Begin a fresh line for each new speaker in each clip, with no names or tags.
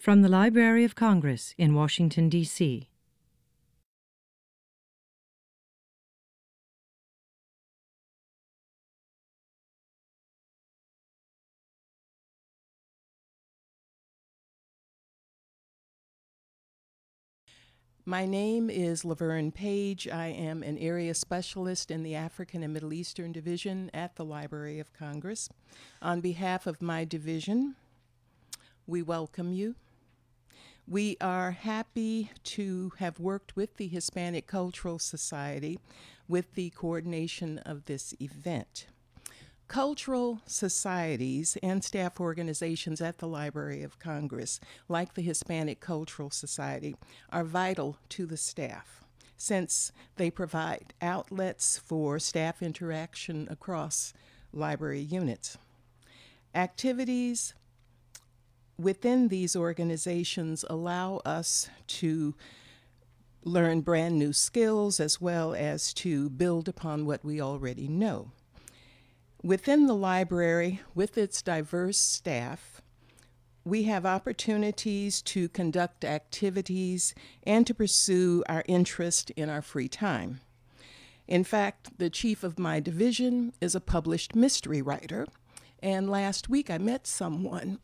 From the Library of Congress in Washington, D.C.
My name is Laverne Page. I am an area specialist in the African and Middle Eastern Division at the Library of Congress. On behalf of my division, we welcome you. We are happy to have worked with the Hispanic Cultural Society with the coordination of this event. Cultural societies and staff organizations at the Library of Congress, like the Hispanic Cultural Society, are vital to the staff since they provide outlets for staff interaction across library units. Activities within these organizations allow us to learn brand new skills as well as to build upon what we already know. Within the library, with its diverse staff, we have opportunities to conduct activities and to pursue our interest in our free time. In fact, the chief of my division is a published mystery writer, and last week I met someone,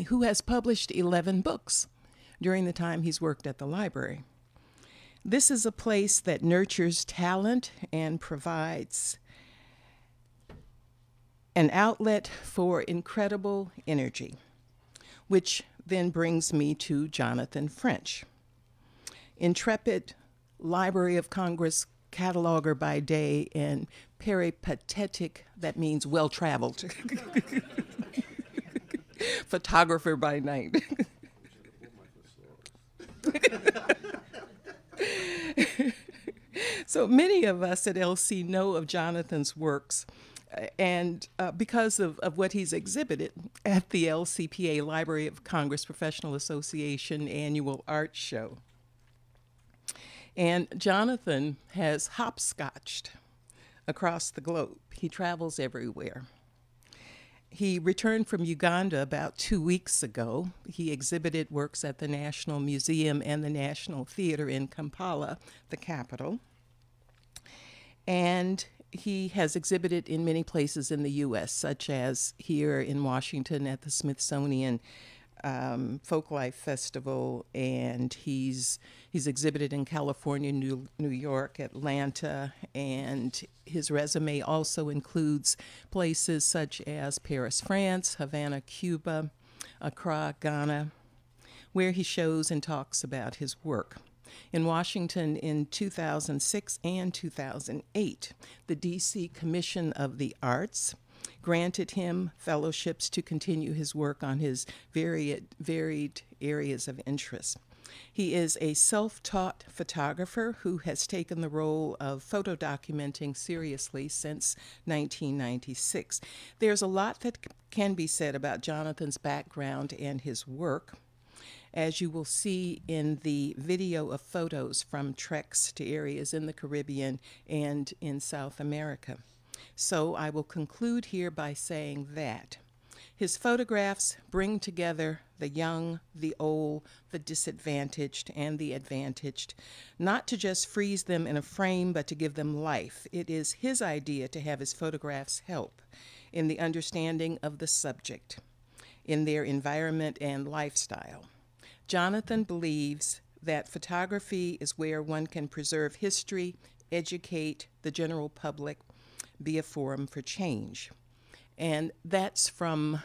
who has published 11 books during the time he's worked at the library. This is a place that nurtures talent and provides an outlet for incredible energy, which then brings me to Jonathan French. Intrepid Library of Congress cataloger by day and peripatetic, that means well-traveled, photographer by night. So many of us at LC know of Jonathan's works and because of what he's exhibited at the LCPA Library of Congress Professional Association Annual Art Show. And Jonathan has hopscotched across the globe. He travels everywhere. He returned from Uganda about 2 weeks ago. He exhibited works at the National Museum and the National Theater in Kampala, the capital. And he has exhibited in many places in the U.S., such as here in Washington at the Smithsonian Folklife Festival, and he's exhibited in California, New York, Atlanta, and his resume also includes places such as Paris, France, Havana, Cuba, Accra, Ghana, where he shows and talks about his work. In Washington in 2006 and 2008, the D.C. Commission of the Arts granted him fellowships to continue his work on his varied areas of interest. He is a self-taught photographer who has taken the role of photo documenting seriously since 1996. There's a lot that can be said about Jonathan's background and his work, as you will see in the video of photos from treks to areas in the Caribbean and in South America. So I will conclude here by saying that his photographs bring together the young, the old, the disadvantaged, and the advantaged, not to just freeze them in a frame, but to give them life. It is his idea to have his photographs help in the understanding of the subject, in their environment and lifestyle. Jonathan believes that photography is where one can preserve history, educate the general public, be a forum for change. And that's from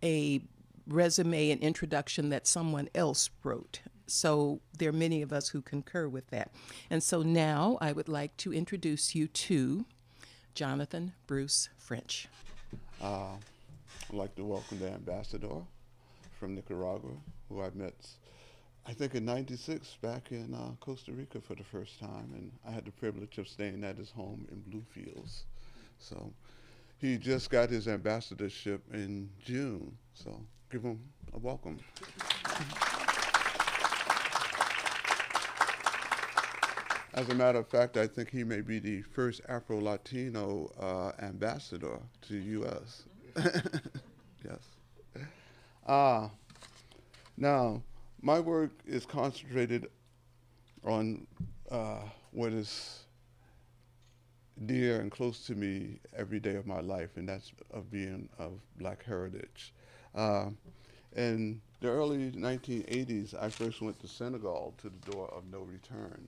a resume and introduction that someone else wrote. So there are many of us who concur with that. And so now I would like to introduce you to Jonathan Bruce French.
I'd like to welcome the ambassador from Nicaragua, who I met, I think in '96 back in Costa Rica for the first time, and I had the privilege of staying at his home in Bluefields. So he just got his ambassadorship in June, so give him a welcome. As a matter of fact, I think he may be the first Afro-Latino ambassador to U.S. Yes. Now, my work is concentrated on what is dear and close to me every day of my life, and that's of being of black heritage. Uh, in the early 1980s, I first went to Senegal, to the door of no return.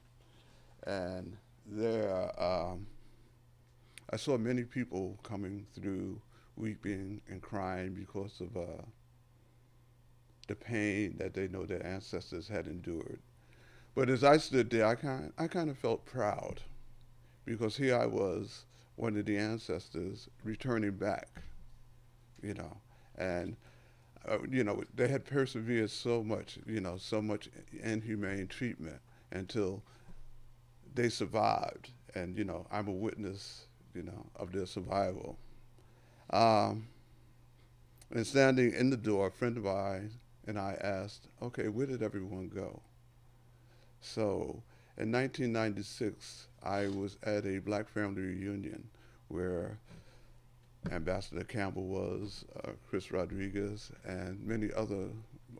And there, I saw many people coming through weeping and crying because of the pain that they know their ancestors had endured. But as I stood there, I kind of felt proud because here I was, one of the ancestors, returning back, you know, and they had persevered so much, so much inhumane treatment until they survived, and I'm a witness, of their survival. Um, and standing in the door, a friend of mine and I asked, "Okay, where did everyone go?" So, in 1996, I was at a black family reunion where Ambassador Campbell was, Chris Rodriguez, and many other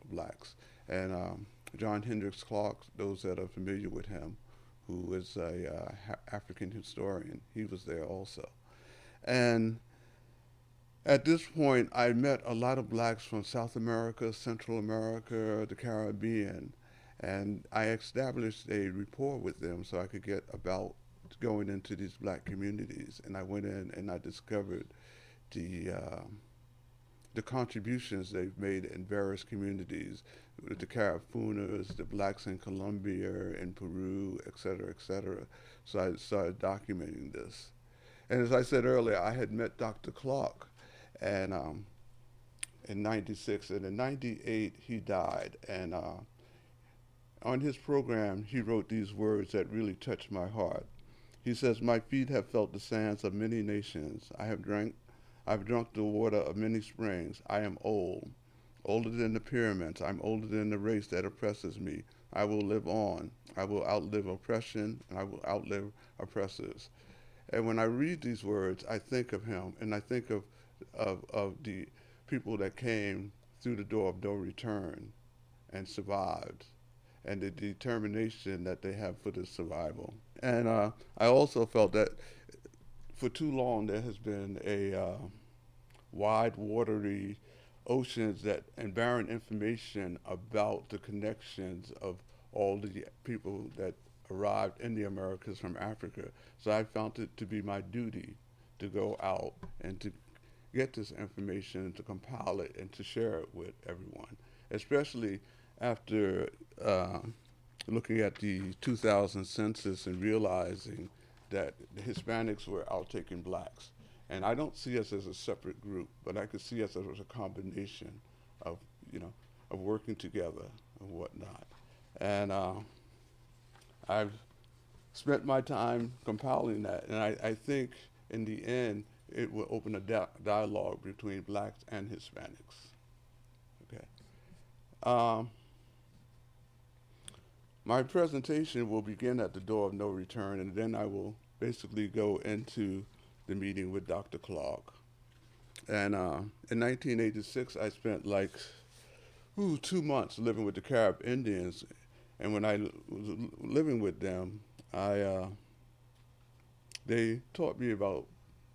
blacks. And John Hendricks Clark, those that are familiar with him, who is a African historian, he was there also. And at this point, I met a lot of blacks from South America, Central America, the Caribbean, and I established a rapport with them so I could get about going into these black communities. And I went in and I discovered the contributions they've made in various communities, the Carafunas, the blacks in Colombia, in Peru, et cetera, et cetera. So I started documenting this. And as I said earlier, I had met Dr. Clark and in 96, and in 98 he died. And on his program, he wrote these words that really touched my heart. He says, "My feet have felt the sands of many nations. I've drunk the water of many springs. I am old, older than the pyramids. I'm older than the race that oppresses me. I will live on. I will outlive oppression, and I will outlive oppressors." And when I read these words, I think of him, and I think of the people that came through the door of no return and survived, and the determination that they have for this survival. And I also felt that for too long there has been a wide, watery oceans and barren information about the connections of all the people that arrived in the Americas from Africa. So I found it to be my duty to go out and to get this information, to compile it, and to share it with everyone, especially after looking at the 2000 census and realizing that the Hispanics were outtaking blacks. And I don't see us as a separate group, but I could see us as a combination of, of working together and whatnot. And I've spent my time compiling that, and I think in the end it will open a dialogue between blacks and Hispanics. Okay. My presentation will begin at the door of no return, and then I will basically go into the meeting with Dr. Clark. And in 1986, I spent 2 months living with the Carib Indians. And when I was living with them, they taught me about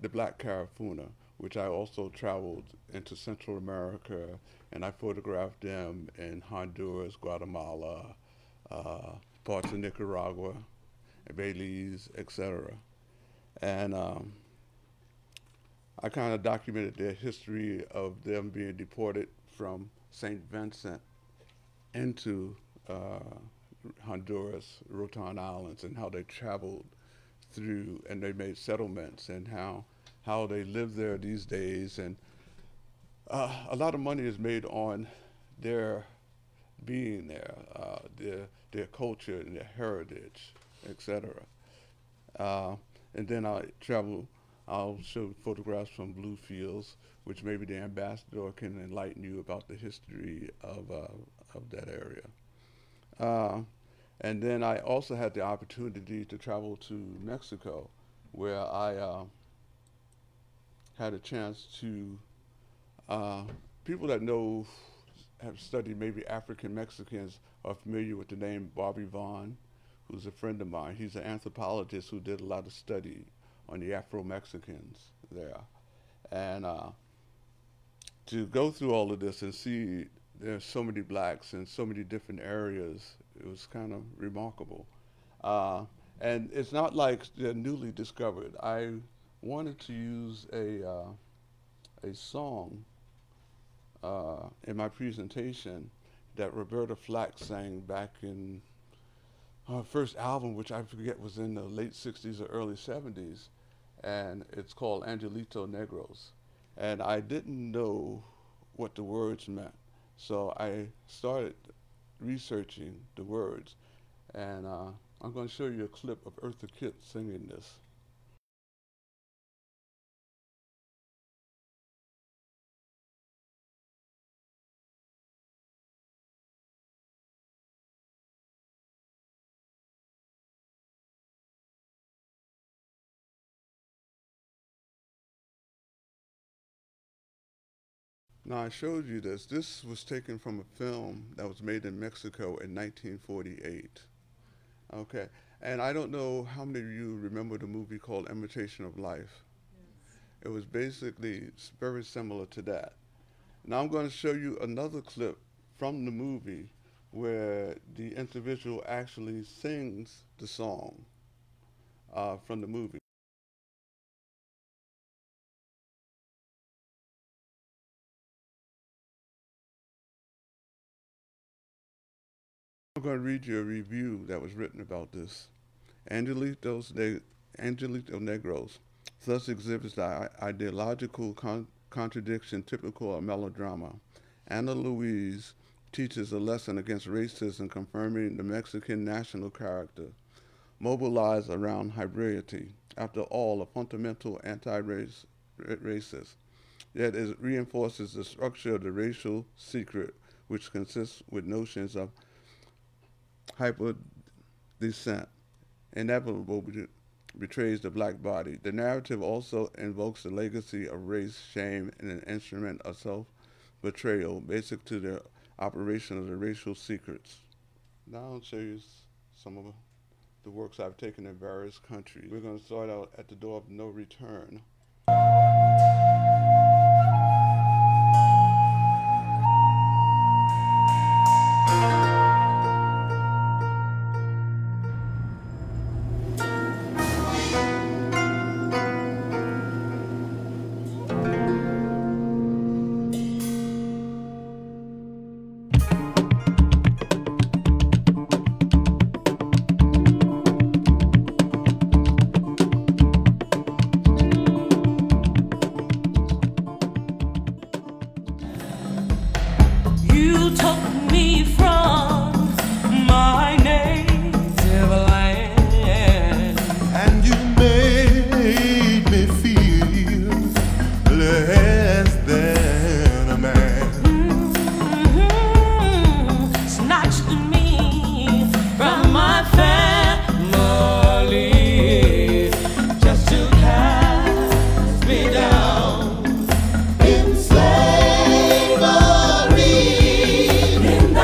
the black Carafuna, which I also traveled into Central America, and I photographed them in Honduras, Guatemala, parts of Nicaragua, Belize, etc. And I kind of documented their history of them being deported from St. Vincent into Honduras, Rotan Islands, and how they traveled through and they made settlements, and how they live there these days. And a lot of money is made on their being there, their culture and their heritage, etc. And then I'll show photographs from Blue Fields, which maybe the ambassador can enlighten you about the history of that area. And then I also had the opportunity to travel to Mexico, where I had a chance to, people that have studied maybe African Mexicans are familiar with the name Bobby Vaughn, who's a friend of mine. He's an anthropologist who did a lot of study on the Afro-Mexicans there. And to go through all of this and see there's so many blacks in so many different areas, it was kind of remarkable. And it's not like they're newly discovered. I wanted to use a song in my presentation that Roberta Flack sang back in her first album, which I forget was in the late 60s or early 70s, and it's called Angelito Negros. And I didn't know what the words meant, so I started researching the words, and I'm going to show you a clip of Eartha Kitt singing this. Now I showed you this. This was taken from a film that was made in Mexico in 1948. Okay, and I don't know how many of you remember the movie called Imitation of Life. Yes. It was basically very similar to that. Now I'm going to show you another clip from the movie where the individual actually sings the song from the movie. I'm going to read you a review that was written about this. Angelito Negros thus exhibits the ideological contradiction typical of melodrama. Ana Louise teaches a lesson against racism, confirming the Mexican national character, mobilized around hybridity. After all, a fundamental anti-racist. Yet it reinforces the structure of the racial secret, which consists with notions of hyper descent, inevitable betrays the black body. The narrative also invokes the legacy of race, shame, and an instrument of self-betrayal, basic to the operation of the racial secrets. Now I'll show you some of the works I've taken in various countries. We're going to start out at the door of no return.
In the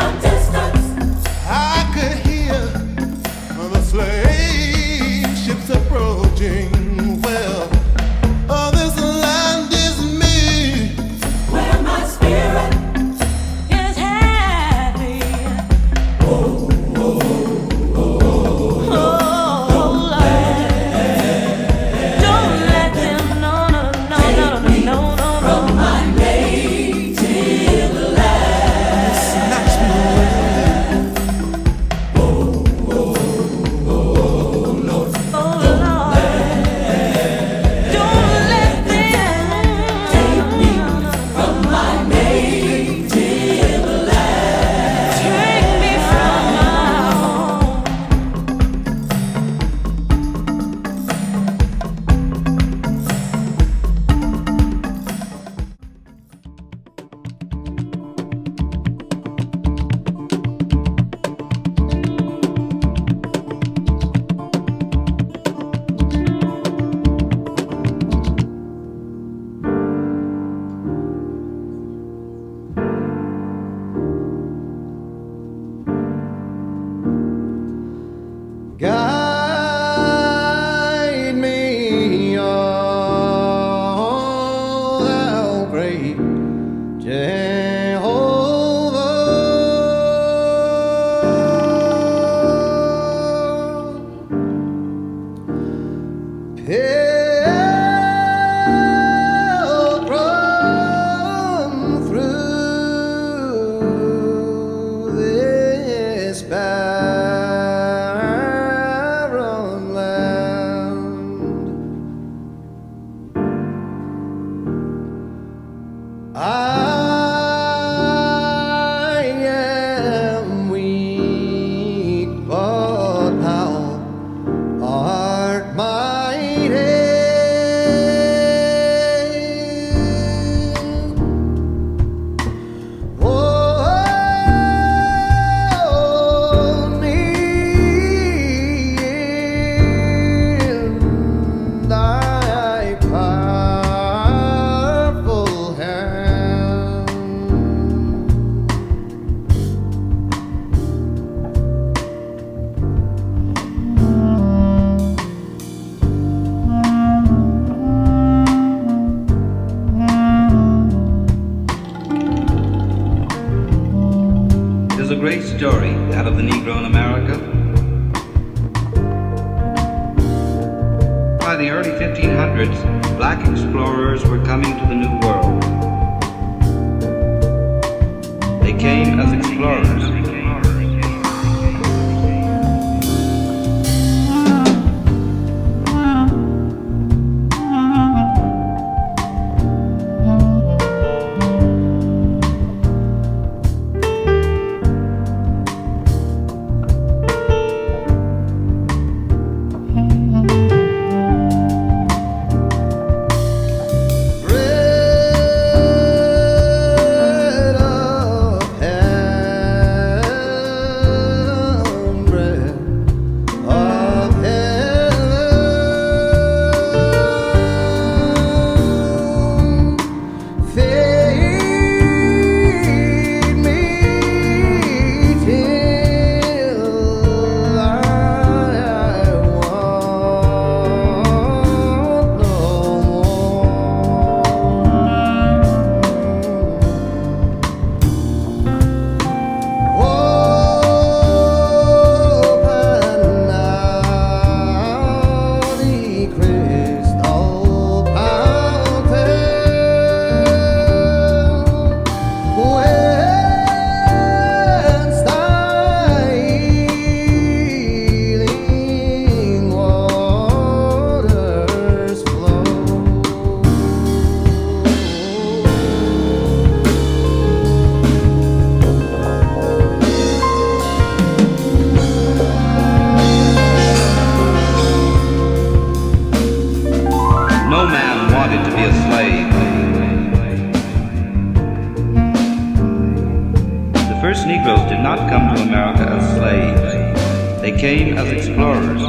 was a great story, that of the Negro in America. By the early 1500s, black explorers were coming to the New World. They came as explorers. Came as explorers.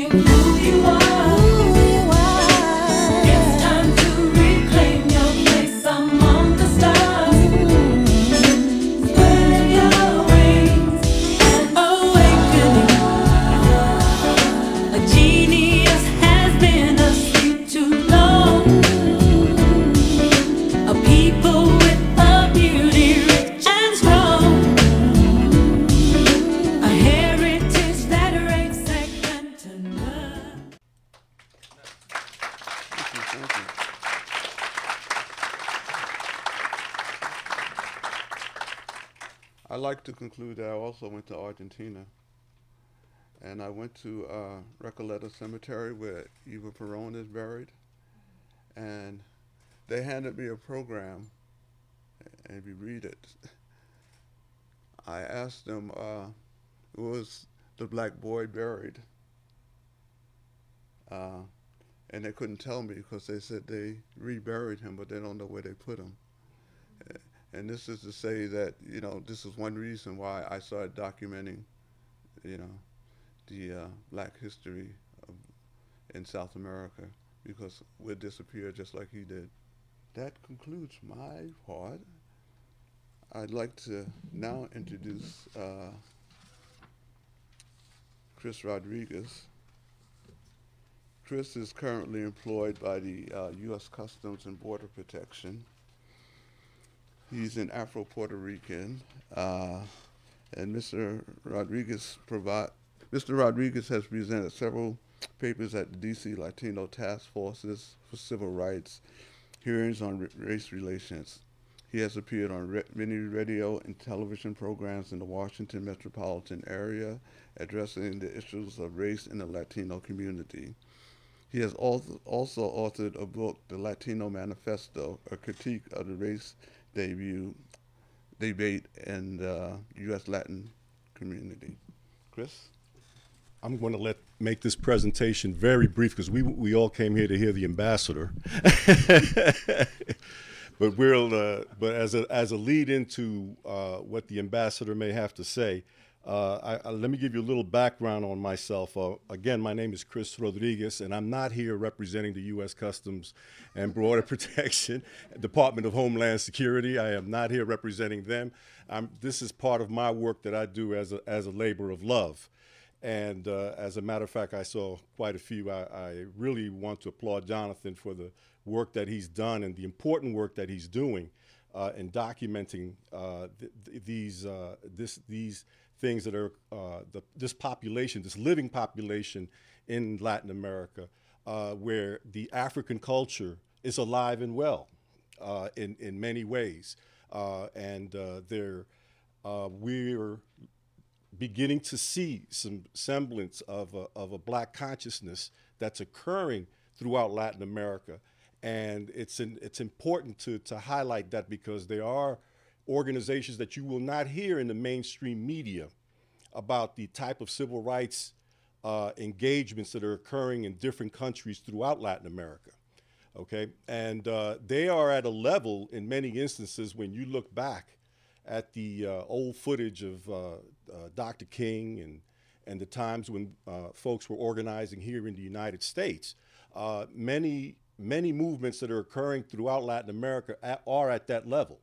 Who you
like to conclude that I also went to Argentina, and I went to Recoleta Cemetery where Eva Perón is buried, and they handed me a program, and if you read it, I asked them, was the black boy buried? And they couldn't tell me because they said they reburied him, but they don't know where they put him. And this is to say that, you know, this is one reason why I started documenting, you know, the black history in South America, because we'll disappear just like he did. That concludes my part. I'd like to now introduce Chris Rodriguez. Chris is currently employed by the U.S. Customs and Border Protection. He's an Afro-Puerto Rican, and Mr. Rodriguez has presented several papers at the D.C. Latino Task Forces for Civil Rights, hearings on race relations. He has appeared on many radio and television programs in the Washington metropolitan area, addressing the issues of race in the Latino community. He has also authored a book, The Latino Manifesto, a critique of the race debate in the U.S. Latin community. Chris?
I'm going to make this presentation very brief because we all came here to hear the ambassador. But as a lead into what the ambassador may have to say, let me give you a little background on myself. Again, my name is Chris Rodriguez, and I'm not here representing the U.S. Customs and Border Protection, Department of Homeland Security. I am not here representing them. This is part of my work that I do as a labor of love. And as a matter of fact, I saw quite a few. I really want to applaud Jonathan for the work that he's done and the important work that he's doing in documenting these things that are this population, this living population in Latin America, where the African culture is alive and well in many ways, and we're beginning to see some semblance of a black consciousness that's occurring throughout Latin America. And it's important to highlight that, because there are organizations that you will not hear in the mainstream media about the type of civil rights engagements that are occurring in different countries throughout Latin America, okay? And they are at a level, in many instances, when you look back at the old footage of Dr. King and the times when folks were organizing here in the United States, many movements that are occurring throughout Latin America are at that level.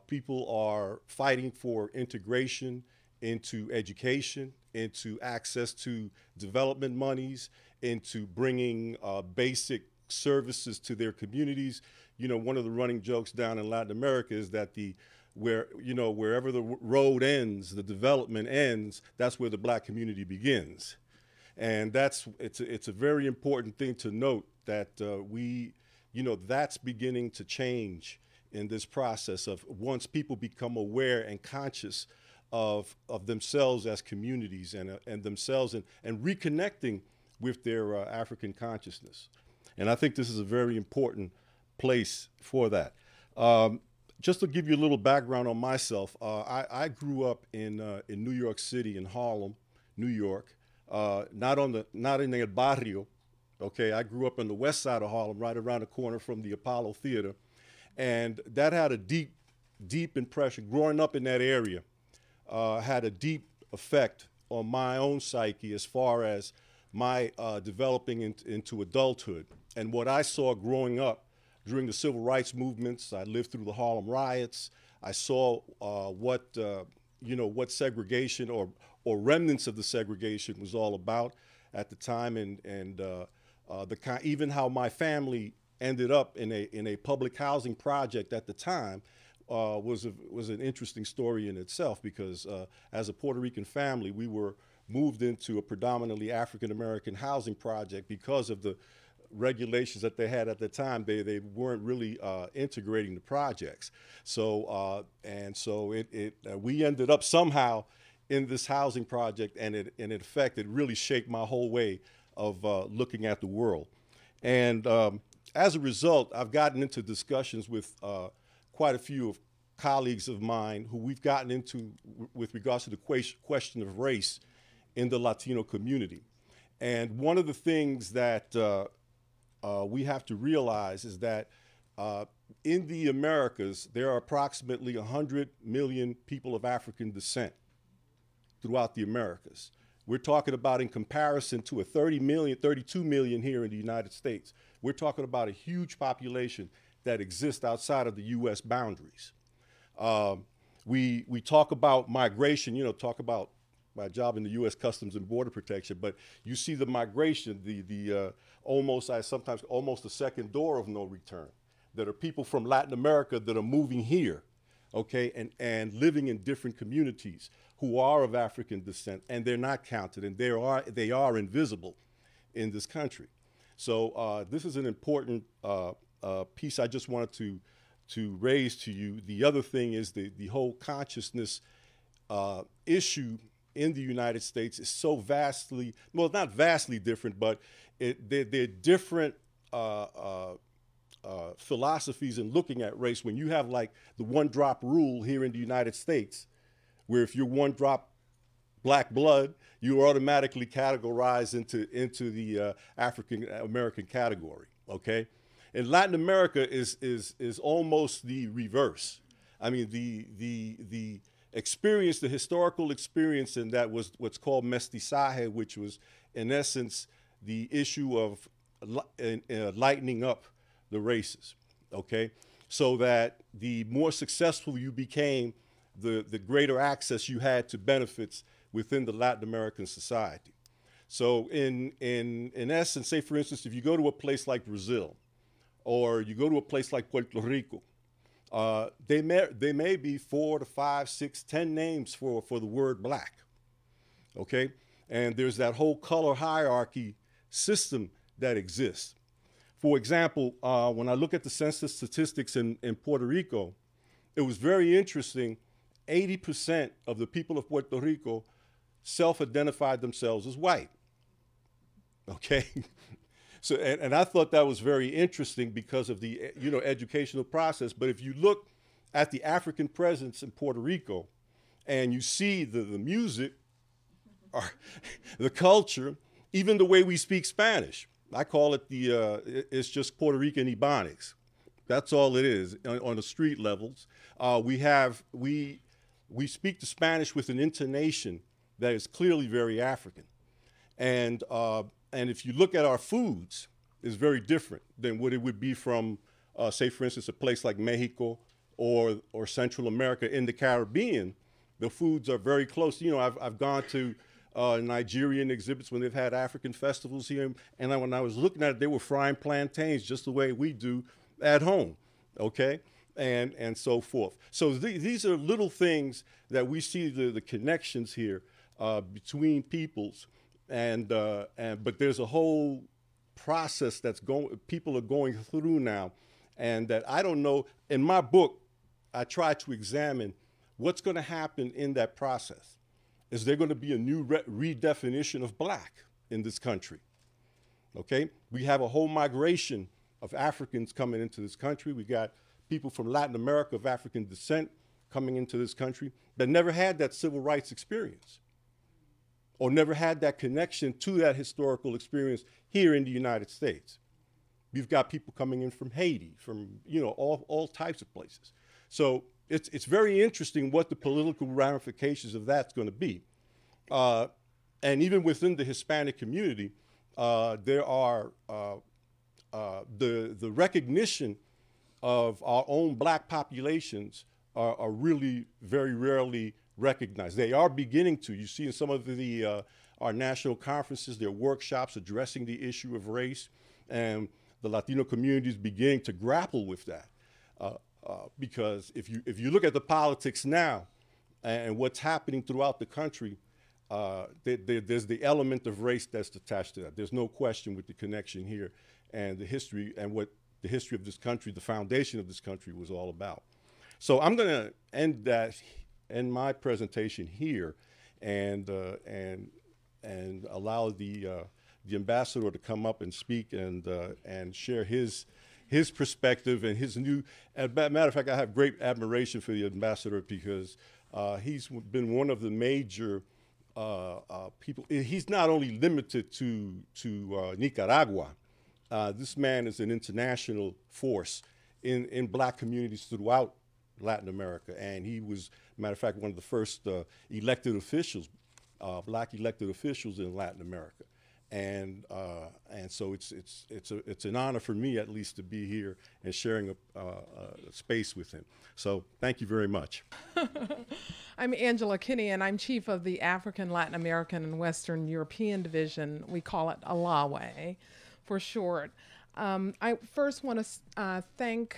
People are fighting for integration into education, into access to development monies, into bringing basic services to their communities. You know, one of the running jokes down in Latin America is that wherever the road ends, the development ends, that's where the black community begins. And it's a very important thing to note that that's beginning to change in this process of once people become aware and conscious of themselves as communities and themselves and reconnecting with their African consciousness. And I think this is a very important place for that. Just to give you a little background on myself, I grew up in New York City, in Harlem, New York, not in El Barrio. Okay, I grew up on the west side of Harlem, right around the corner from the Apollo Theater, and that had a deep impression. Growing up in that area had a deep effect on my own psyche as far as my developing into adulthood. And what I saw growing up during the civil rights movements, I lived through the Harlem riots. I saw what segregation or remnants of the segregation was all about at the time, and even how my family ended up in a public housing project at the time was an interesting story in itself, because as a Puerto Rican family, we were moved into a predominantly African American housing project because of the regulations that they had at the time, they weren't really integrating the projects. So we ended up somehow in this housing project, and in effect, it really shaped my whole way of looking at the world. And as a result, I've gotten into discussions with quite a few of colleagues of mine who we've gotten into with regards to the question of race in the Latino community. And one of the things that we have to realize is that in the Americas, there are approximately 100 million people of African descent throughout the Americas. We're talking about, in comparison to a 32 million here in the United States, we're talking about a huge population that exists outside of the U.S. boundaries. We talk about migration, talk about my job in the U.S. Customs and Border Protection, but you see the migration, sometimes almost the second door of no return, that are people from Latin America that are moving here, okay, and living in different communities who are of African descent, and they're not counted, and they are invisible in this country. So this is an important piece I just wanted to raise to you. The other thing is the whole consciousness issue in the United States is so vastly, well, not vastly different, but they're different philosophies in looking at race. When you have like the one-drop rule here in the United States, where if you're one-drop black blood, you are automatically categorized into the African American category, okay? In Latin America is almost the reverse. I mean, the experience, the historical experience in that was what's called mestizaje, which was in essence the issue of lightening up the races, okay? So that the more successful you became, the greater access you had to benefits within the Latin American society. So in essence, say for instance, if you go to a place like Brazil, or you go to a place like Puerto Rico, they may be 4 to 5, 6, 10 names for the word black, okay? And there's that whole color hierarchy system that exists. For example, when I look at the census statistics in Puerto Rico, it was very interesting. 80% of the people of Puerto Rico self-identified themselves as white, okay? So, and I thought that was very interesting because of the educational process. But if you look at the African presence in Puerto Rico and you see the music, or the culture, even the way we speak Spanish, I call it it's just Puerto Rican Ebonics. That's all it is on the street levels. We speak the Spanish with an intonation that is clearly very African. And if you look at our foods, it's very different than what it would be from, say, for instance, a place like Mexico or Central America. In the Caribbean, the foods are very close. I've gone to Nigerian exhibits when they've had African festivals here, and when I was looking at it, they were frying plantains just the way we do at home, okay? And so forth. So these are little things that we see the connections here between peoples. But there's a whole process people are going through now, and that I don't know. In my book, I try to examine what's going to happen in that process. Is there going to be a new redefinition of black in this country? Okay, we have a whole migration of Africans coming into this country. We got people from Latin America of African descent coming into this country that never had that civil rights experience, or never had that connection to that historical experience here in the United States. We've got people coming in from Haiti, from all types of places. So it's very interesting what the political ramifications of that's going to be. And even within the Hispanic community, there are the recognition of our own black populations are really very rarely recognized. They are beginning to. You see in some of our national conferences, there are workshops addressing the issue of race, and the Latino community is beginning to grapple with that. Because if you look at the politics now and what's happening throughout the country, there's the element of race that's attached to that. There's no question with the connection here and the history and what the history of this country, the foundation of this country was all about. So I'm going to end my presentation here and allow the ambassador to come up and speak and share his perspective and his new. As a matter of fact, I have great admiration for the ambassador because he's been one of the major people. He's not only limited to Nicaragua. This man is an international force in black communities throughout Latin America, and he was, matter of fact, one of the first elected officials, black elected officials in Latin America. And so it's an honor for me, at least, to be here and sharing a space with him. So thank you very much.
I'm Angela Kinney, and I'm chief of the African, Latin American, and Western European Division. We call it ALAWE for short. I first want to thank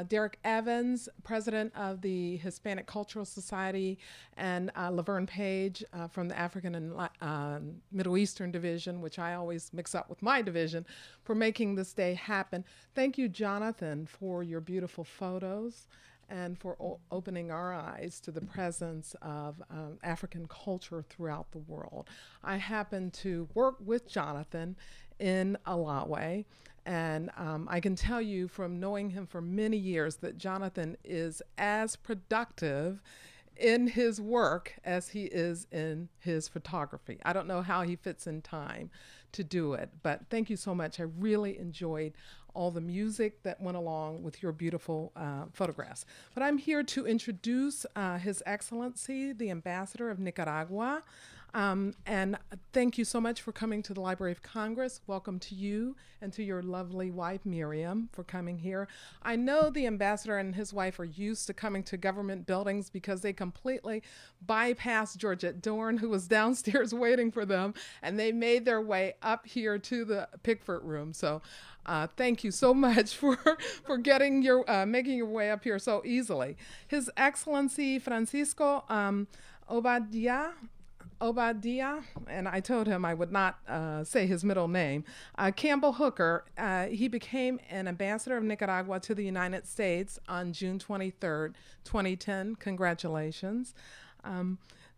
Derek Evans, president of the Hispanic Cultural Society, and Laverne Page from the African and Middle Eastern Division, which I always mix up with my division, for making this day happen. Thank you, Jonathan, for your beautiful photos and for opening our eyes to the presence of African culture throughout the world. I happen to work with Jonathan in ALAWE, and I can tell you from knowing him for many years that Jonathan is as productive in his work as he is in his photography. I don't know how he fits in time to do it, but thank you so much. I really enjoyed all the music that went along with your beautiful photographs. But I'm here to introduce His Excellency, the Ambassador of Nicaragua. And thank you so much for coming to the Library of Congress. Welcome to you and to your lovely wife, Miriam, for coming here. I know the ambassador and his wife are used to coming to government buildings because they completely bypassed Georgette Dorn, who was downstairs waiting for them, and they made their way up here to the Pickford Room. So thank you so much for getting making your way up here so easily. His Excellency Francisco Obadiah, and I told him I would not say his middle name, Campbell Hooker, he became an ambassador of Nicaragua to the United States on June 23rd, 2010. Congratulations.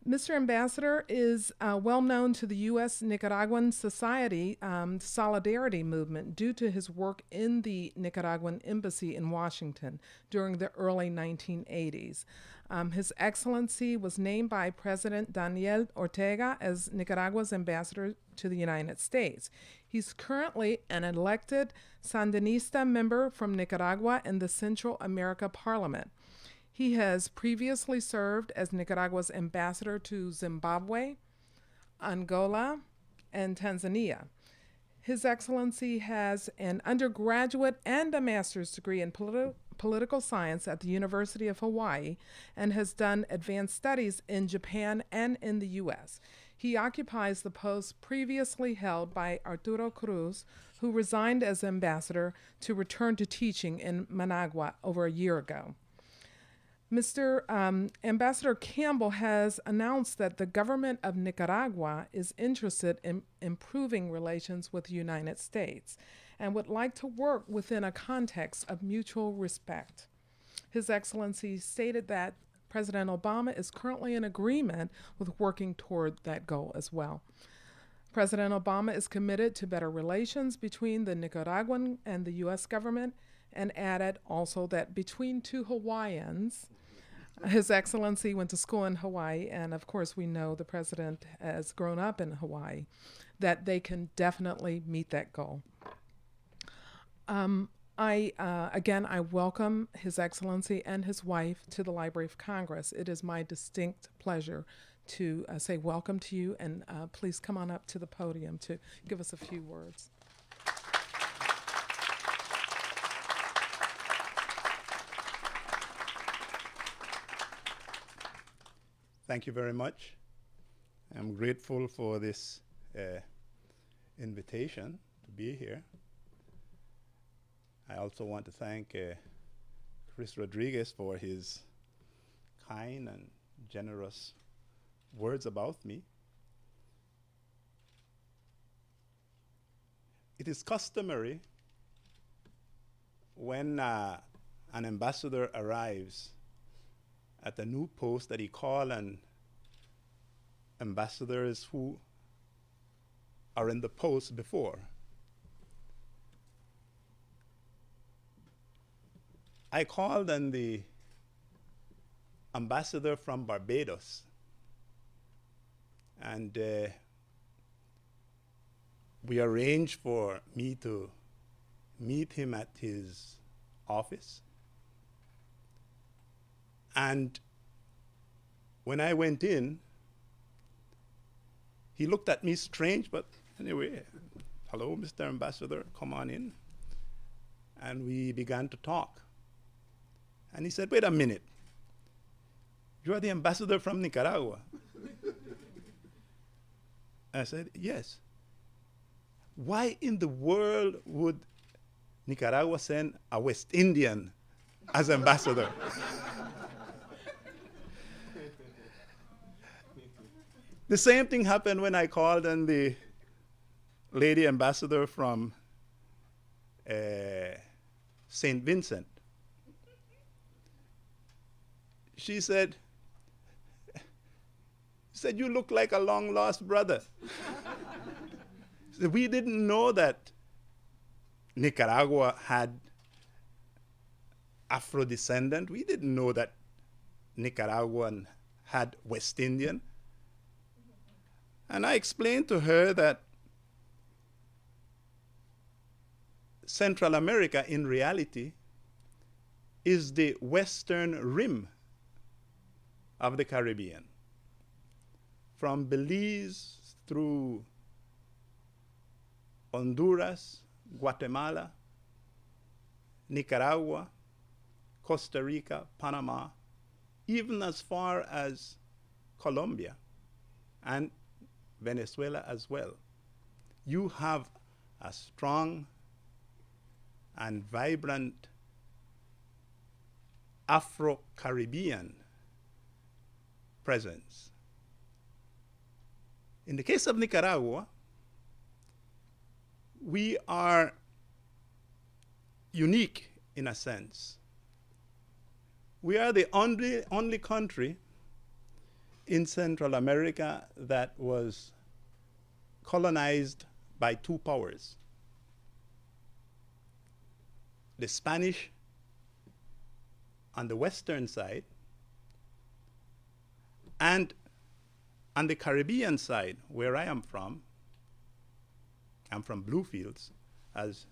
Mr. Ambassador is well known to the U.S. Nicaraguan Society Solidarity Movement due to his work in the Nicaraguan Embassy in Washington during the early 1980s. His Excellency was named by President Daniel Ortega as Nicaragua's ambassador to the United States. He's currently an elected Sandinista member from Nicaragua in the Central America Parliament. He has previously served as Nicaragua's ambassador to Zimbabwe, Angola, and Tanzania. His Excellency has an undergraduate and a master's degree in political science at the University of Hawaii and has done advanced studies in Japan and in the U.S. He occupies the post previously held by Arturo Cruz, who resigned as ambassador to return to teaching in Managua over a year ago. Mr. Ambassador Campbell has announced that the government of Nicaragua is interested in improving relations with the United States and would like to work within a context of mutual respect. His Excellency stated that President Obama is currently in agreement with working toward that goal as well. President Obama is committed to better relations between the Nicaraguan and the U.S. government, and added also that between two Hawaiians, His Excellency went to school in Hawaii, and of course we know the president has grown up in Hawaii, that they can definitely meet that goal. Again, I welcome His Excellency and his wife to the Library of Congress. It is my distinct pleasure to say welcome to you, and please come on up to the podium to give us a few words.
Thank you very much. I'm grateful for this invitation to be here. I also want to thank Chris Rodriguez for his kind and generous words about me. it is customary when an ambassador arrives at a new post that he call on ambassadors who are in the post before. I called on the ambassador from Barbados, and we arranged for me to meet him at his office. And when I went in, he looked at me strange, but anyway, hello, Mr. Ambassador, come on in. And we began to talk. And he said, wait a minute, you are the ambassador from Nicaragua? I said, yes. Why in the world would Nicaragua send a West Indian as ambassador? The same thing happened when I called on the lady ambassador from St. Vincent. She said, you look like a long-lost brother. Said, we didn't know that Nicaragua had Afro-descendant. We didn't know that Nicaraguan had West Indian. And I explained to her that Central America, in reality, is the western rim of the Caribbean. From Belize through Honduras, Guatemala, Nicaragua, Costa Rica, Panama, even as far as Colombia and Venezuela as well. You have a strong and vibrant Afro-Caribbean presence. In the case of Nicaragua, we are unique in a sense. We are the only country in Central America that was colonized by two powers. The Spanish on the western side, and on the Caribbean side, where I am from, I'm from Bluefields, as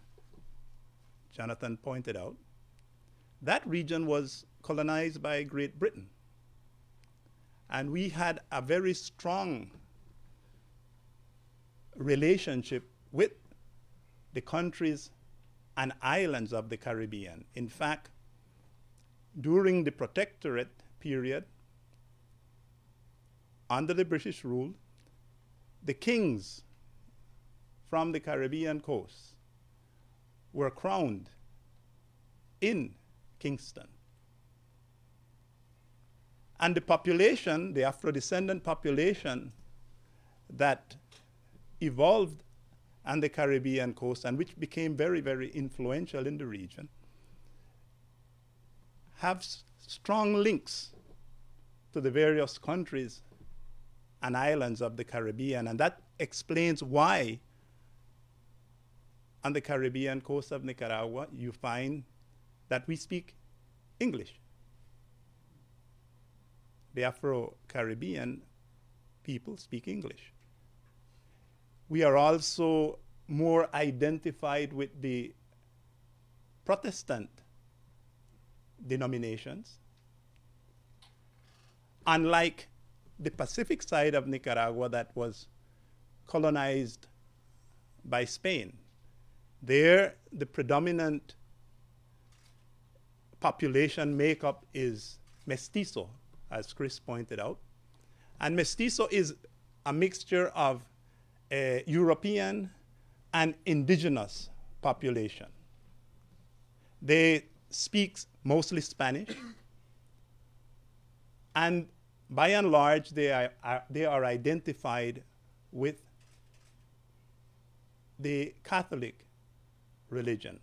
Jonathan pointed out, that region was colonized by Great Britain. And we had a very strong relationship with the countries and islands of the Caribbean. In fact, during the Protectorate period, under the British rule, the kings from the Caribbean coast were crowned in Kingston. And the population, the Afro-descendant population that evolved on the Caribbean coast and which became very, very influential in the region, have strong links to the various countries and islands of the Caribbean. And that explains why on the Caribbean coast of Nicaragua, you find that we speak English. The Afro-Caribbean people speak English. We are also more identified with the Protestant denominations. Unlike the Pacific side of Nicaragua that was colonized by Spain, there the predominant population makeup is mestizo, as Chris pointed out. And mestizo is a mixture of European and indigenous population. They speak mostly Spanish, and by and large, they are identified with the Catholic religion.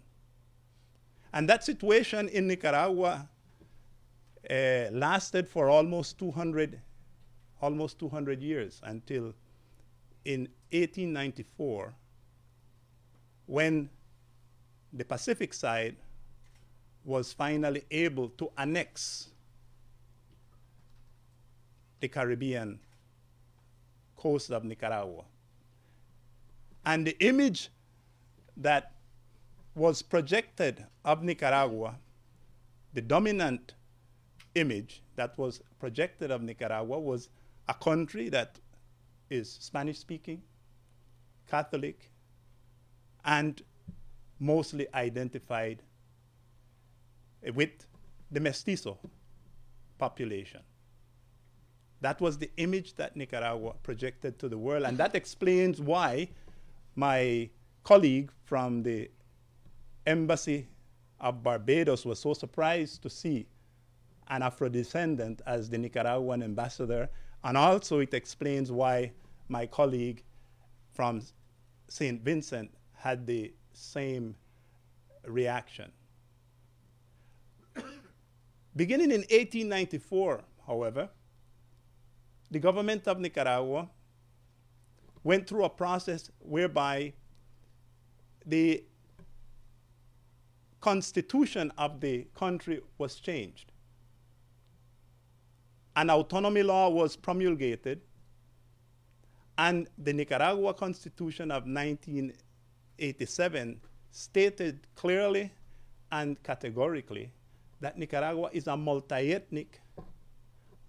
And that situation in Nicaragua lasted for almost 200 years, until in 1894, when the Pacific side was finally able to annex the Caribbean coast of Nicaragua. And the image that was projected of Nicaragua, the dominant image that was projected of Nicaragua, was a country that is Spanish-speaking, Catholic, and mostly identified with the mestizo population. That was the image that Nicaragua projected to the world, and that explains why my colleague from the Embassy of Barbados was so surprised to see an Afro-descendant as the Nicaraguan ambassador, and also it explains why my colleague from St. Vincent had the same reaction. Beginning in 1894, however, the government of Nicaragua went through a process whereby the constitution of the country was changed. An autonomy law was promulgated, and the Nicaragua Constitution of 1987 stated clearly and categorically that Nicaragua is a multi-ethnic,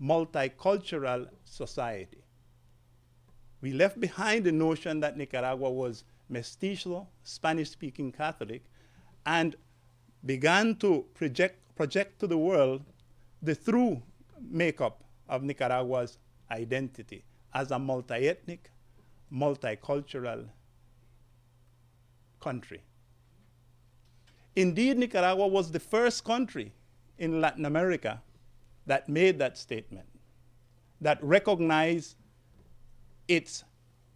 multicultural society. We left behind the notion that Nicaragua was mestizo, Spanish-speaking Catholic, and began to project to the world the true makeup of Nicaragua's identity as a multi-ethnic, multicultural country. Indeed, Nicaragua was the first country in Latin America that made that statement, that recognized its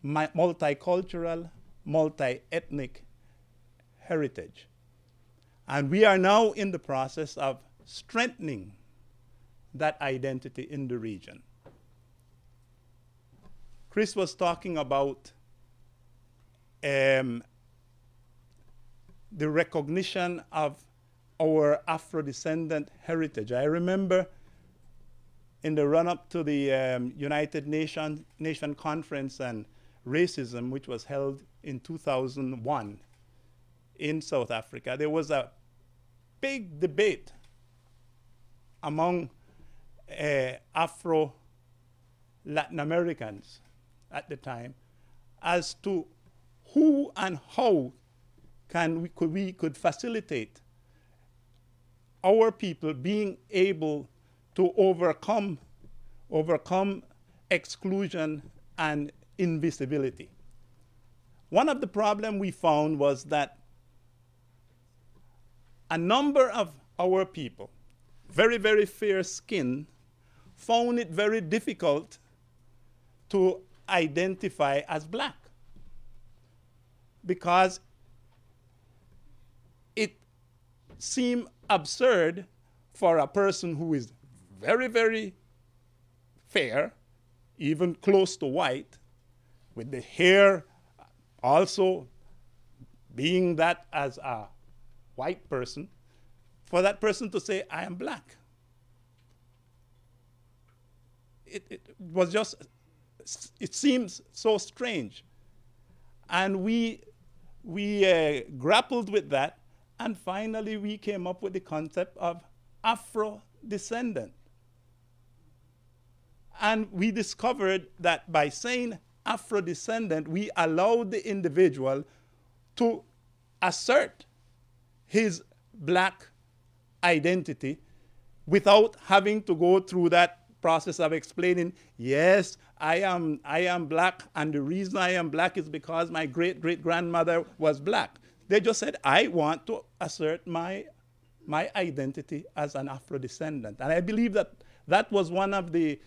multicultural, multi-ethnic heritage. And we are now in the process of strengthening that identity in the region. Chris was talking about the recognition of our Afro-descendant heritage. I remember in the run-up to the United Nation Conference on Racism, which was held in 2001 in South Africa, there was a big debate among Afro-Latin Americans at the time as to who and how we could facilitate our people being able to overcome exclusion and invisibility. One of the problems we found was that a number of our people, very, very fair-skinned, found it very difficult to identify as black because it seemed absurd for a person who is very, very fair, even close to white, with the hair also being that as a white person, for that person to say, I am black. It was just, it seems so strange. And we grappled with that, and finally we came up with the concept of Afro-descendant. And we discovered that by saying Afro-descendant, we allowed the individual to assert his black identity without having to go through that process of explaining, yes, I am black, and the reason I am black is because my great-great-grandmother was black. They just said, I want to assert my identity as an Afro-descendant. And I believe that that was one of the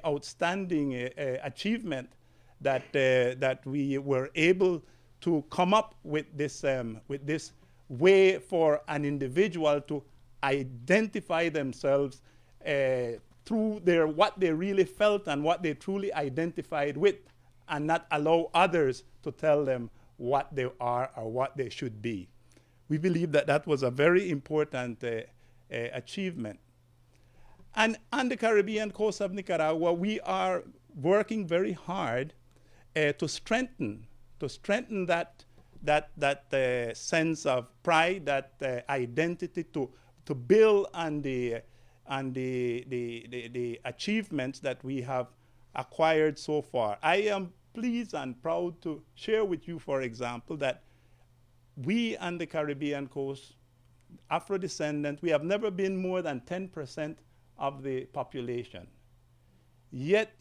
outstanding achievement that we were able to come up with this way for an individual to identify themselves through what they really felt and what they truly identified with, and not allow others to tell them what they are or what they should be. We believe that that was a very important achievement. And on the Caribbean coast of Nicaragua, we are working very hard to strengthen that sense of pride, that identity, to build on the achievements that we have acquired so far. I am pleased and proud to share with you, for example, that we on the Caribbean coast, Afro-descendants, we have never been more than 10% of the population. Yet,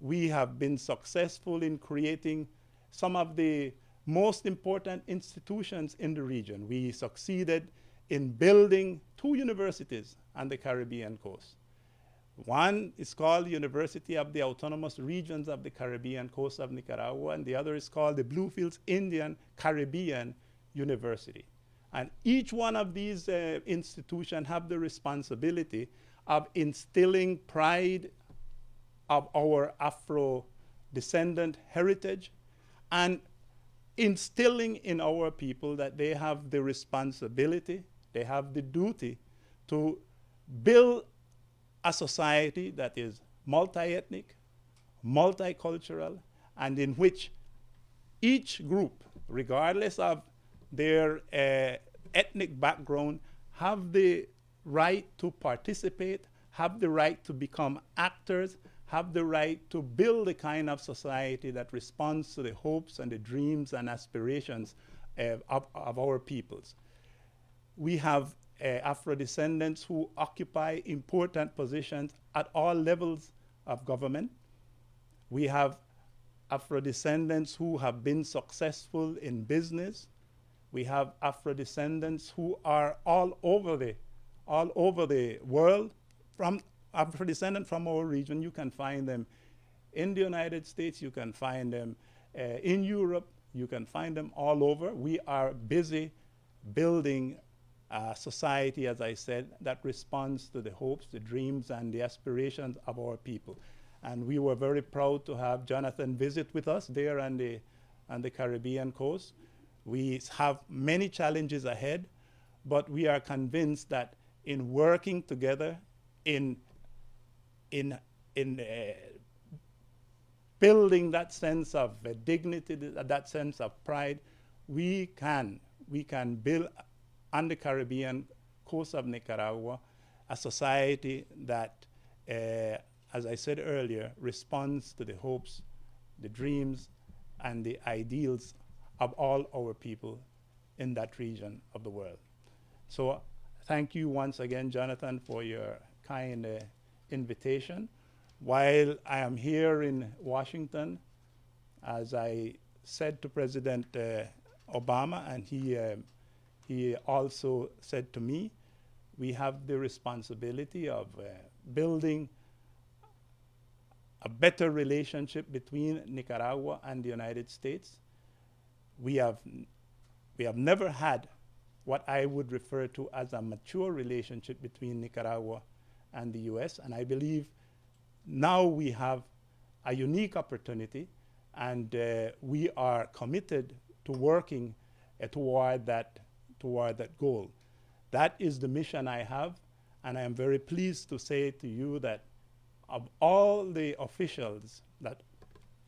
we have been successful in creating some of the most important institutions in the region. We succeeded in building 2 universities on the Caribbean coast. One is called the University of the Autonomous Regions of the Caribbean coast of Nicaragua, and the other is called the Bluefields Indian Caribbean University. And each one of these institutions have the responsibility of instilling pride of our Afro-descendant heritage and instilling in our people that they have the responsibility, they have the duty to build a society that is multi-ethnic, multicultural, and in which each group, regardless of their ethnic background, have the right to participate, have the right to become actors, have the right to build a kind of society that responds to the hopes and the dreams and aspirations of our peoples. We have Afro-descendants who occupy important positions at all levels of government. We have Afro-descendants who have been successful in business. We have Afro-descendants who are all over the world. From Afro-descendants from our region, you can find them in the United States, you can find them in Europe, you can find them all over. We are busy building a society, as I said, that responds to the hopes, the dreams, and the aspirations of our people. And we were very proud to have Jonathan visit with us there on the Caribbean coast. We have many challenges ahead, but we are convinced that in working together, in building that sense of dignity, that sense of pride, we can build on the Caribbean coast of Nicaragua a society that, as I said earlier, responds to the hopes, the dreams, and the ideals of all our people in that region of the world. So thank you once again, Jonathan, for your kind invitation. While I am here in Washington, as I said to President Obama, and he also said to me, we have the responsibility of building a better relationship between Nicaragua and the United States. We have never had what I would refer to as a mature relationship between Nicaragua and the US, and I believe now we have a unique opportunity, and we are committed to working toward that goal. That is the mission I have, and I am very pleased to say to you that of all the officials, that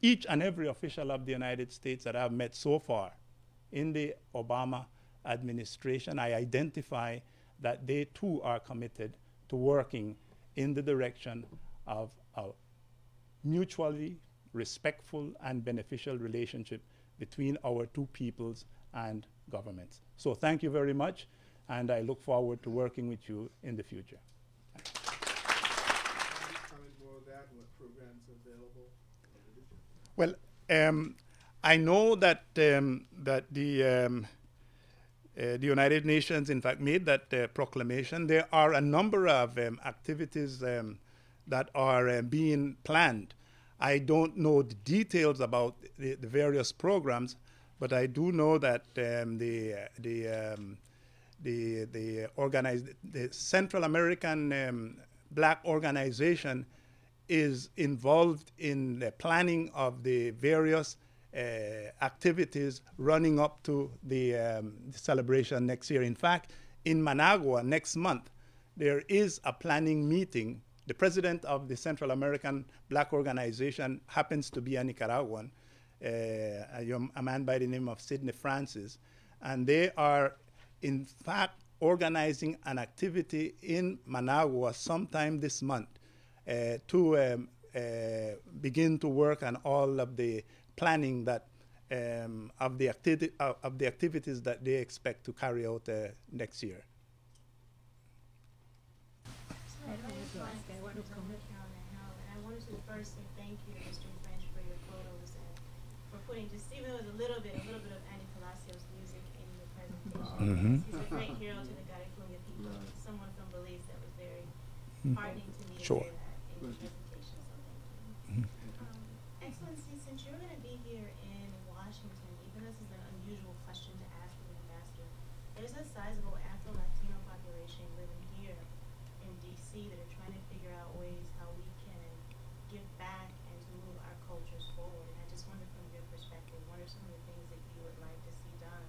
each and every official of the United States that I've met so far in the Obama administration, I identify that they too are committed to working in the direction of a mutually respectful and beneficial relationship between our two peoples and governments. So thank you very much, and I look forward to working with you in the future. Well, I know that the United Nations, in fact, made that proclamation. There are a number of activities that are being planned. I don't know the details about the various programs, but I do know that the Central American Black Organization is involved in the planning of the various activities running up to the celebration next year. In fact, in Managua next month, there is a planning meeting. The president of the Central American Black Organization happens to be a Nicaraguan, a man by the name of Sidney Francis, and they are in fact organizing an activity in Managua sometime this month to begin to work on all of the planning that of the activities that they expect to carry out next year.
I want to comment on that, and I wanted to first say thank you to Mr. French for your photos and for putting just even though it was a little bit of Andy Palacios music in the presentation. He's a great hero to the Nicaraguan people. Someone from Belize that was very heartening to me to hear that in your presentation. So thank you. Excellency, since you're going to be here in Washington, even this is an unusual question to ask the ambassador, there's a sizable Afro-Latino population living here in D.C. that are trying to figure out ways how we can give back and to move our cultures forward. And I just wonder from your perspective, what are some of the things that you would like to see done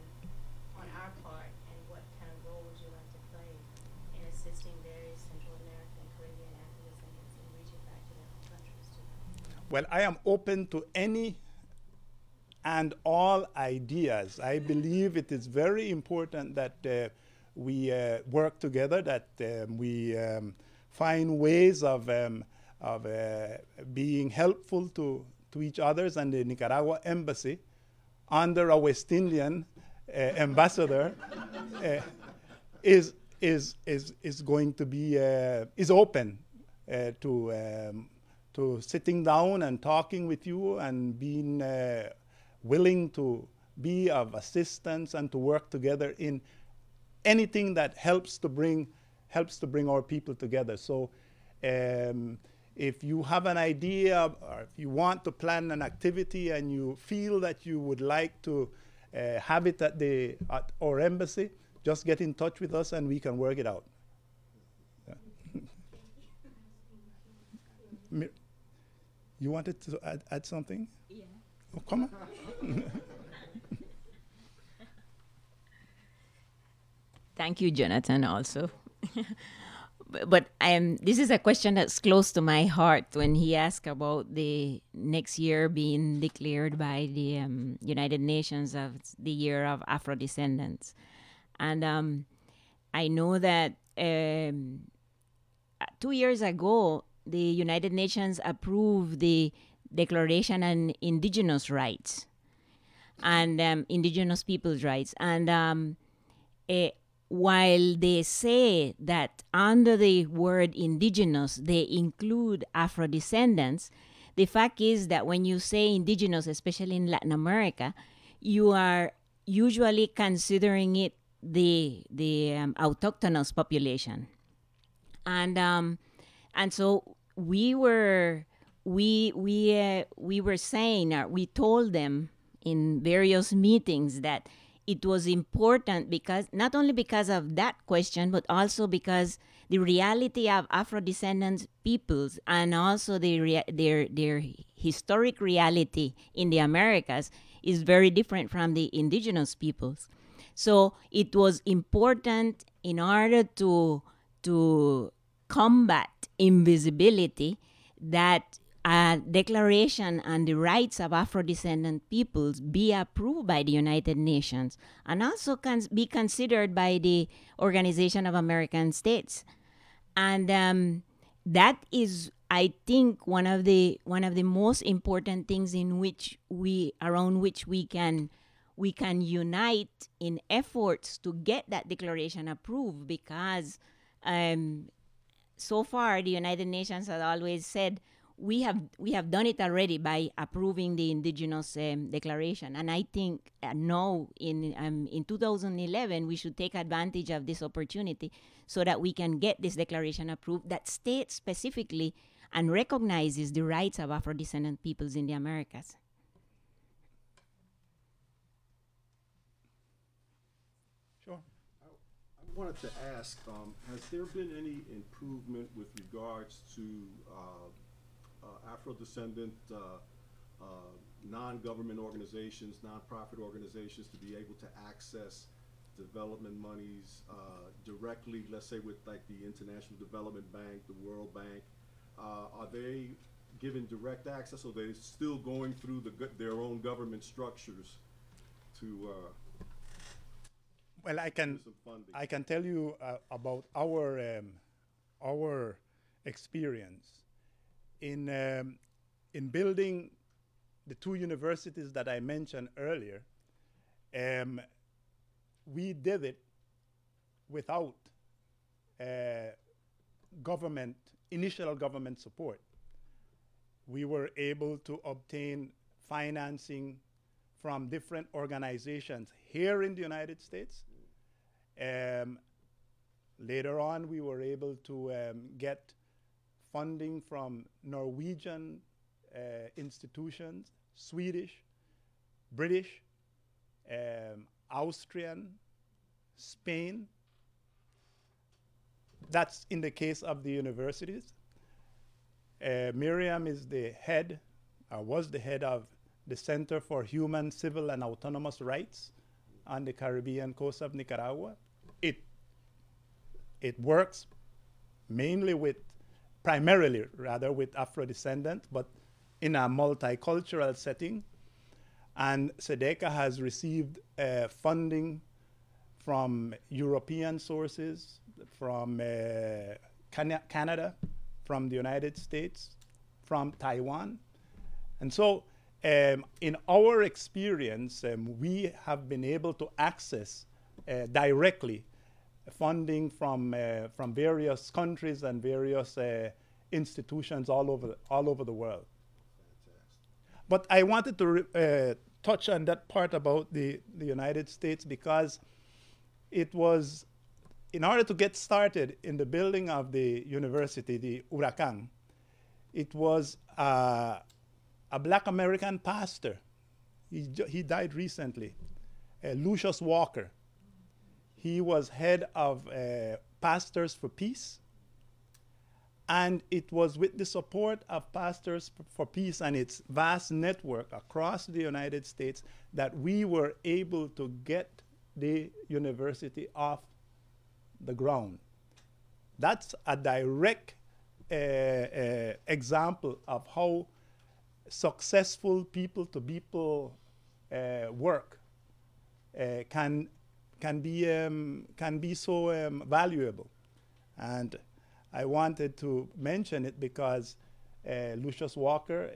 on our part, and what kind of role would you like to play in assisting various Central American, Caribbean, African descendants in reaching back to their countries too?
Well, I am open to any and all ideas. I believe it is very important that we work together, that we find ways of being helpful to each other, and the Nicaragua embassy under a West Indian ambassador is going to be is open to sitting down and talking with you and being willing to be of assistance and to work together in anything that helps to bring our people together. So if you have an idea, or if you want to plan an activity and you feel that you would like to have it at our embassy, just get in touch with us and we can work it out. Yeah. You wanted to add something?
Yeah.
Oh, come on.
Thank you, Jonathan, also. But this is a question that's close to my heart when he asked about the next year being declared by the United Nations as the year of Afro-descendants. And I know that 2 years ago, the United Nations approved the Declaration on Indigenous Rights and Indigenous Peoples' Rights. And while they say that under the word indigenous, they include Afro-descendants, the fact is that when you say indigenous, especially in Latin America, you are usually considering it the autochthonous population. And so we were saying, or we told them in various meetings that it was important because not only because of that question, but also because the reality of Afro-descendant peoples and also their historic reality in the Americas is very different from the indigenous peoples. So it was important in order to combat invisibility that a declaration on the rights of Afro-descendant peoples be approved by the United Nations and also can be considered by the Organization of American States. And that is, I think, one of the most important things around which we can unite in efforts to get that declaration approved, because so far the United Nations has always said we have done it already by approving the Indigenous Declaration. And I think now in 2011 we should take advantage of this opportunity so that we can get this declaration approved that states specifically and recognizes the rights of Afro-descendant peoples in the Americas.
Sure.
I wanted to ask, has there been any improvement with regards to Afro-descendant non-government organizations, non-profit organizations to be able to access development monies directly, let's say with like the International Development Bank, the World Bank? Are they given direct access, or are they still going through their own government structures to
Well,
some funding?
I can tell you about our experience in building the two universities that I mentioned earlier. We did it without initial government support. We were able to obtain financing from different organizations here in the United States. Later on, we were able to get funding from Norwegian institutions, Swedish, British, Austrian, Spain. That's in the case of the universities. Miriam is the head, was the head of the Center for Human, Civil, and Autonomous Rights on the Caribbean coast of Nicaragua. It works primarily with Afro-descendant, but in a multicultural setting. And SEDECA has received funding from European sources, from Canada, from the United States, from Taiwan. And so in our experience, we have been able to access directly funding from various countries and various institutions all over the world. Fantastic. But I wanted to touch on that part about the United States, because it was, in order to get started in the building of the university, the Huracan, it was a Black American pastor. He died recently, Lucius Walker. He was head of Pastors for Peace. And it was with the support of Pastors for Peace and its vast network across the United States that we were able to get the university off the ground. That's a direct example of how successful people-to-people work can be so valuable. And I wanted to mention it because Lucius Walker,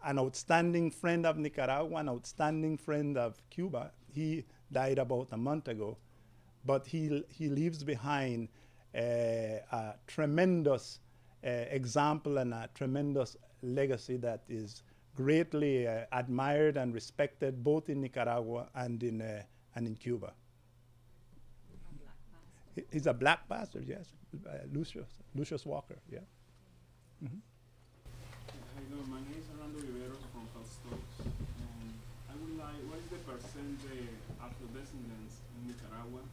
an outstanding friend of Nicaragua, an outstanding friend of Cuba, he died about a month ago, but he leaves behind a tremendous example and a tremendous legacy that is greatly admired and respected both in Nicaragua and in Cuba. He's a black pastor, yes. Lucius Walker, yeah. Mm-hmm.
How you doing? My name is Orlando Rivero from Stokes. I would like, what is the percentage of Afro-descendants in Nicaragua?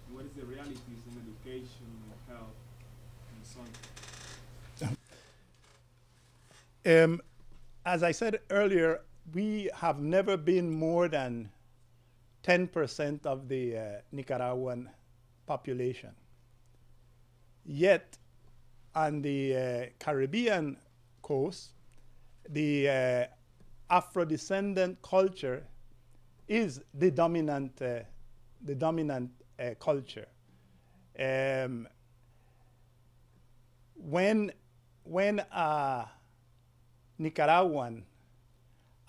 And what is the realities in education and health and so on?
As I said earlier, we have never been more than 10% of the Nicaraguan population. Yet, on the Caribbean coast, the Afro-descendant culture is the dominant culture. When Nicaraguan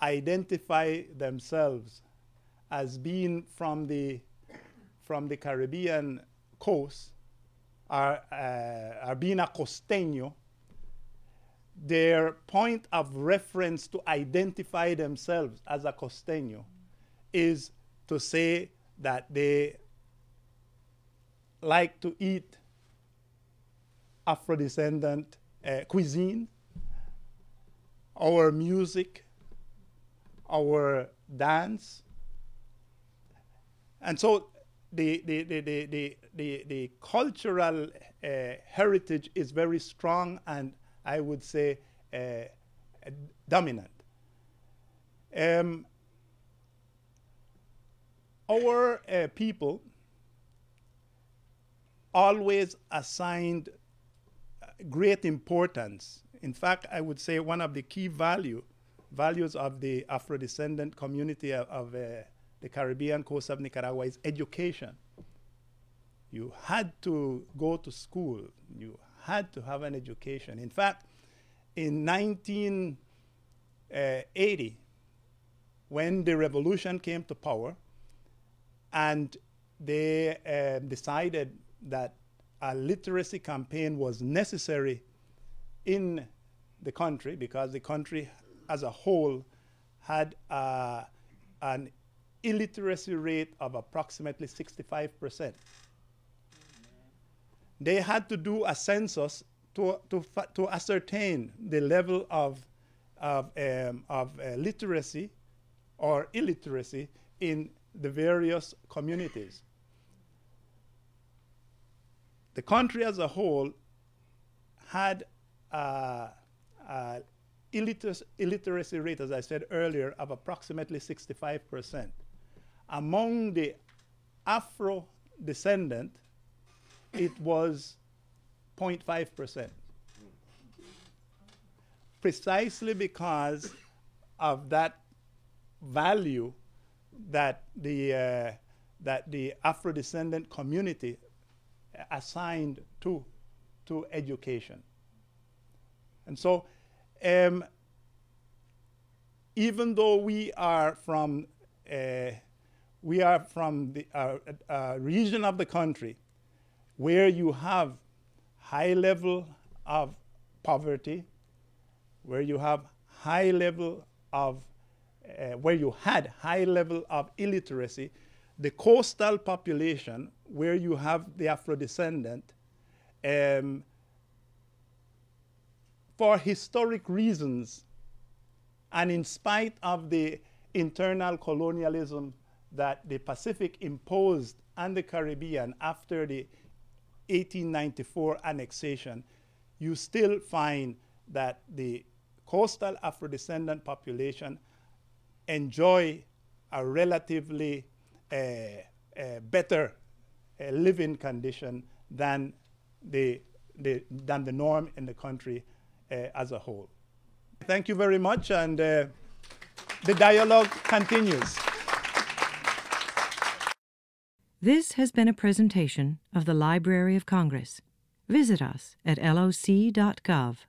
identify themselves as being from the Caribbean coast, are being a costeño, their point of reference to identify themselves as a costeño is to say that they like to eat Afro-descendant cuisine, our music, our dance. And so the cultural heritage is very strong and I would say dominant. Our people always assigned great importance. In fact, I would say one of the key values of the Afro-descendant community of the Caribbean coast of Nicaragua is education. You had to go to school. You had to have an education. In fact, in 1980, when the revolution came to power, and they decided that a literacy campaign was necessary in the country because the country as a whole had an illiteracy rate of approximately 65%. They had to do a census to ascertain the level of literacy or illiteracy in the various communities. The country as a whole had illiteracy rate, as I said earlier, of approximately 65%. Among the Afro-descendant, it was 0.5%. Precisely because of that value that the Afro-descendant community assigned to education. And so even though we are from the region of the country where you have high level of poverty, where you have high level of where you had high level of illiteracy, the coastal population where you have the Afro-descendant, for historic reasons, and in spite of the internal colonialism that the Pacific imposed on the Caribbean after the 1894 annexation, you still find that the coastal Afro-descendant population enjoy a relatively better living condition than the norm in the country as a whole. Thank you very much, and the dialogue continues.
This has been a presentation of the Library of Congress. Visit us at loc.gov.